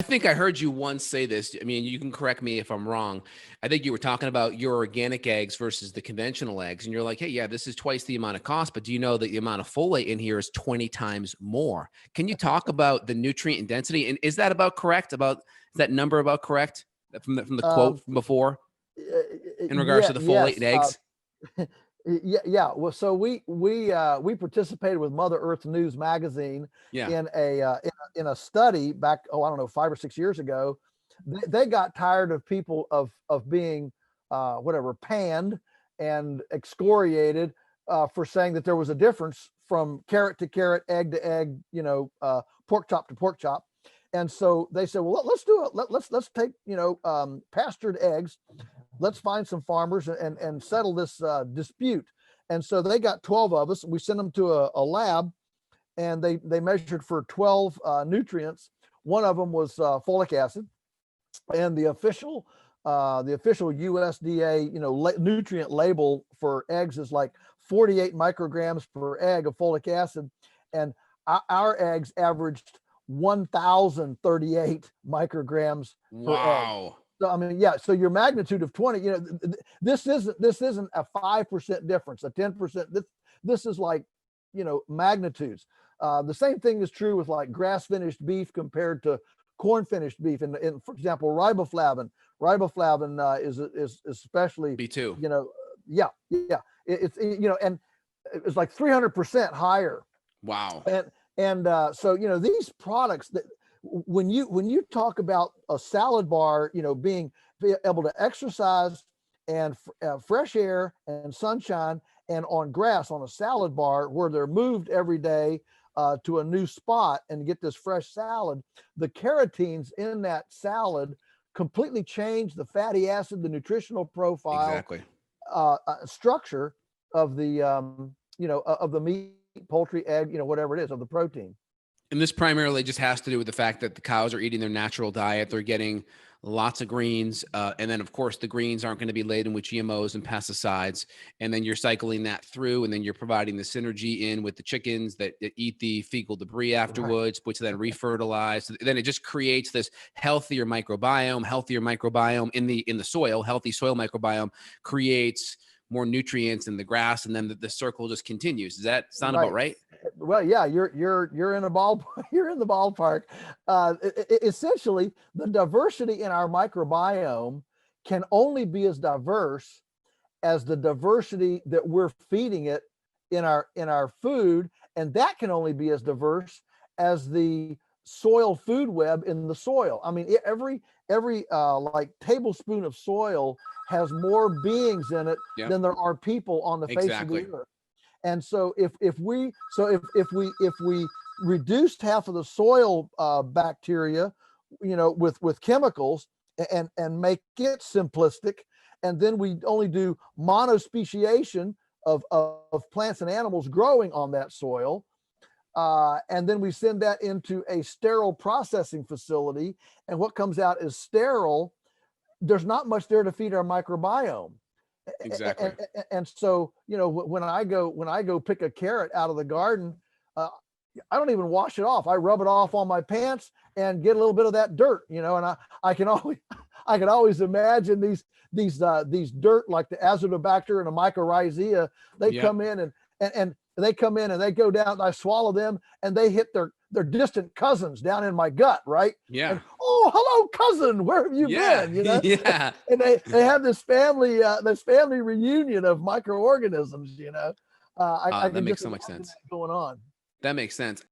I think I heard you once say this. I mean, you can correct me if I'm wrong. I think you were talking about your organic eggs versus the conventional eggs. And you're like, hey, yeah, this is twice the amount of cost, but do you know that the amount of folate in here is 20 times more? Can you talk about the nutrient density? And is that about correct? Is that number about correct from the quote Um, from before in regards yeah, to the folate in yes. eggs? Yeah, yeah. Well, so we participated with Mother Earth News magazine Yeah. in a study back, oh, I don't know, 5 or 6 years ago. They got tired of people of being whatever, panned and excoriated for saying that there was a difference from carrot to carrot, egg to egg, pork chop to pork chop. And so they said, well, let's do it. Let's take pastured eggs. Let's find some farmers and settle this dispute. And so they got 12 of us. We sent them to a lab, and they measured for 12 nutrients. One of them was folic acid, and the official USDA nutrient label for eggs is like 48 micrograms per egg of folic acid, and our eggs averaged 1,038 micrograms per egg. Wow. So I mean, yeah. So your magnitude of 20, this isn't a 5% difference, a 10%. This is like, magnitudes. The same thing is true with like grass finished beef compared to corn finished beef. And for example, riboflavin is especially, B2. Yeah, yeah. And it's like 300% higher. Wow. And so these products that when you talk about a salad bar, being able to exercise and fresh air and sunshine and on grass on a salad bar where they're moved every day to a new spot and get this fresh salad, the carotenes in that salad completely change the fatty acid, the nutritional profile, Exactly. structure of the of the meat, poultry, egg, whatever it is, of the protein. And this primarily just has to do with the fact that the cows are eating their natural diet. They're getting lots of greens. And then, of course, the greens aren't going to be laden with GMOs and pesticides. And then you're cycling that through, and then you're providing the synergy in with the chickens that eat the fecal debris afterwards, which then refertilize. So then it just creates this healthier microbiome in the soil. Healthy soil microbiome creates more nutrients in the grass, and then the circle just continues. Does that sound about right? Well, yeah, you're in a ball, you're in the ballpark. Essentially, the diversity in our microbiome can only be as diverse as the diversity that we're feeding it in our food, and that can only be as diverse as the soil food web in the soil. I mean, every like tablespoon of soil has more beings in it than there are people on the face of the earth. And so if we reduced half of the soil bacteria, with chemicals and make it simplistic, and then we only do monospeciation of plants and animals growing on that soil, and then we send that into a sterile processing facility, and what comes out is sterile. There's not much there to feed our microbiome. Exactly. And so, when I go pick a carrot out of the garden, I don't even wash it off. I rub it off on my pants and get a little bit of that dirt, and I can always imagine these dirt, like the azotobacter and the mycorrhizia. They come in and they come in and they go down, and I swallow them, and they hit their distant cousins down in my gut, right? Yeah. And, oh, hello, cousin. Where have you been? Yeah. And they have this family reunion of microorganisms. I That can makes just so much imagine sense. that going on. That makes sense.